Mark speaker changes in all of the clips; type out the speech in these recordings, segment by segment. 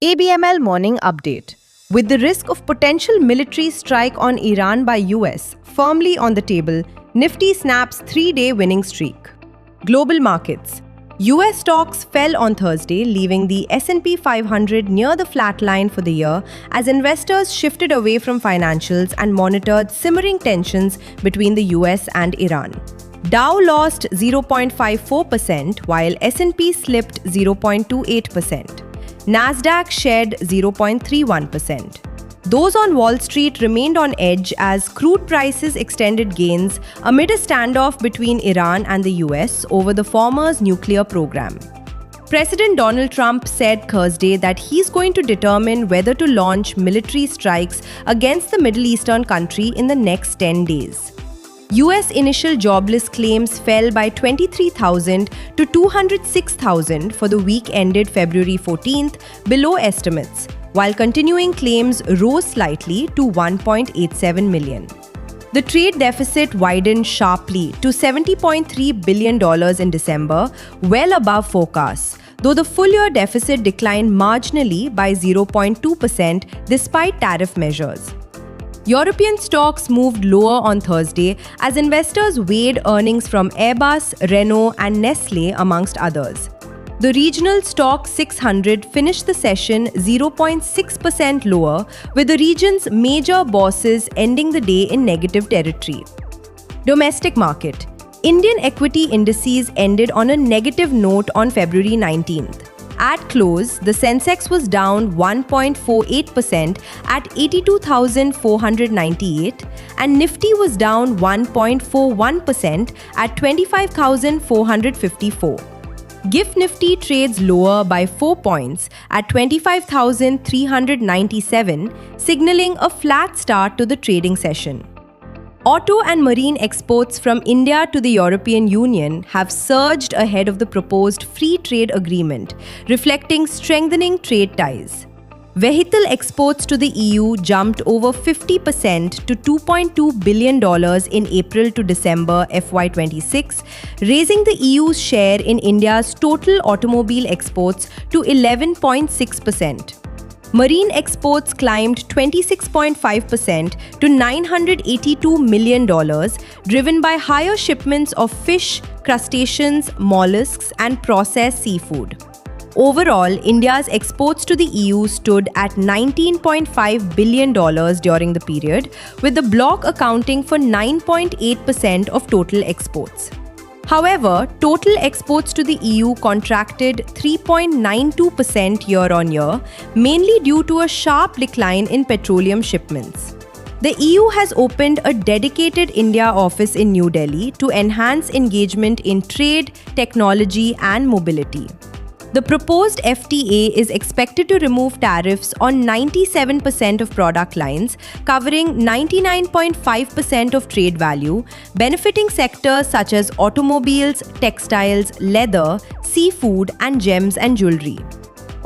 Speaker 1: ABML Morning Update. With the risk of potential military strike on Iran by US firmly on the table, Nifty snaps 3-day winning streak. Global markets. US stocks fell on Thursday, leaving the S&P 500 near the flat line for the year as investors shifted away from financials and monitored simmering tensions between the US and Iran. Dow lost 0.54% while S&P slipped 0.28%. Nasdaq shed 0.31%. Those on Wall Street remained on edge as crude prices extended gains amid a standoff between Iran and the US over the former's nuclear program. President Donald Trump said Thursday that he's going to determine whether to launch military strikes against the Middle Eastern country in the next 10 days. US initial jobless claims fell by 23,000 to 206,000 for the week ended February 14th, below estimates, while continuing claims rose slightly to 1.87 million. The trade deficit widened sharply to $70.3 billion in December, well above forecasts, though the full-year deficit declined marginally by 0.2% despite tariff measures. European stocks moved lower on Thursday as investors weighed earnings from Airbus, Renault, and Nestlé, amongst others. The regional stock 600 finished the session 0.6% lower, with the region's major bosses ending the day in negative territory. Domestic market. Indian equity indices ended on a negative note on February 19th. At close, the Sensex was down 1.48% at 82,498 and Nifty was down 1.41% at 25,454. GIFT Nifty trades lower by 4 points at 25,397, signaling a flat start to the trading session. Auto and marine exports from India to the European Union have surged ahead of the proposed free trade agreement, reflecting strengthening trade ties. Vehicle exports to the EU jumped over 50% to $2.2 billion in April to December FY26, raising the EU's share in India's total automobile exports to 11.6%. Marine exports climbed 26.5% to $982 million, driven by higher shipments of fish, crustaceans, mollusks, and processed seafood. Overall, India's exports to the EU stood at $19.5 billion during the period, with the bloc accounting for 9.8% of total exports. However, total exports to the EU contracted 3.92% year-on-year, mainly due to a sharp decline in petroleum shipments. The EU has opened a dedicated India office in New Delhi to enhance engagement in trade, technology, and mobility. The proposed FTA is expected to remove tariffs on 97% of product lines, covering 99.5% of trade value, benefiting sectors such as automobiles, textiles, leather, seafood, and gems and jewelry.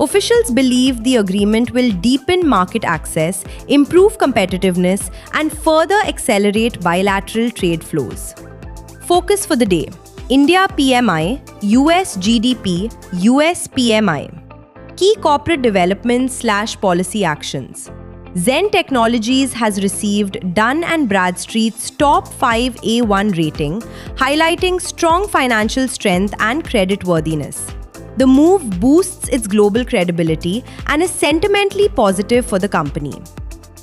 Speaker 1: Officials believe the agreement will deepen market access, improve competitiveness, and further accelerate bilateral trade flows. Focus for the day. India PMI, US GDP, US PMI. Key corporate developments/policy actions. Zen Technologies has received Dun & Bradstreet's top 5 A1 rating, highlighting strong financial strength and creditworthiness. The move boosts its global credibility and is sentimentally positive for the company.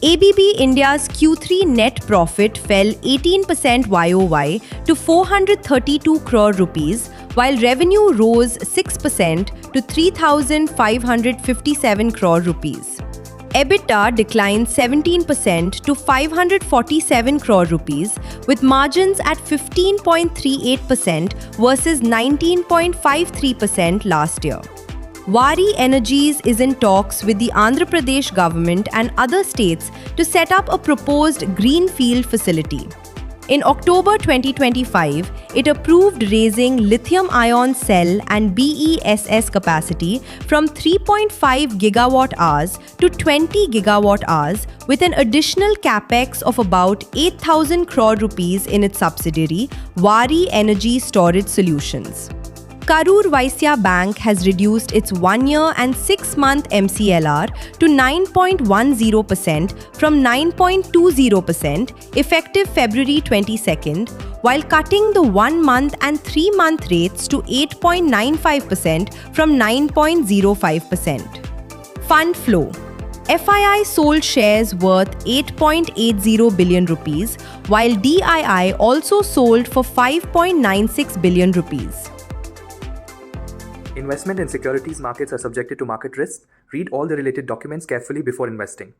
Speaker 1: ABB India's Q3 net profit fell 18% YOY to 432 crore rupees, while revenue rose 6% to 3,557 crore rupees. EBITDA declined 17% to 547 crore rupees, with margins at 15.38% versus 19.53% last year. Waaree Energies is in talks with the Andhra Pradesh government and other states to set up a proposed greenfield facility. In October 2025, it approved raising lithium-ion cell and BESS capacity from 3.5 gigawatt-hours to 20 gigawatt-hours with an additional capex of about 8,000 crore rupees in its subsidiary, Waaree Energy Storage Solutions. Karur Vysya Bank has reduced its 1-year and 6-month MCLR to 9.10% from 9.20% effective February 22nd, while cutting the 1-month and 3-month rates to 8.95% from 9.05%. Fund flow. FII sold shares worth 8.80 billion rupees, while DII also sold for 5.96 billion rupees.
Speaker 2: Investment in securities markets are subjected to market risks. Read all the related documents carefully before investing.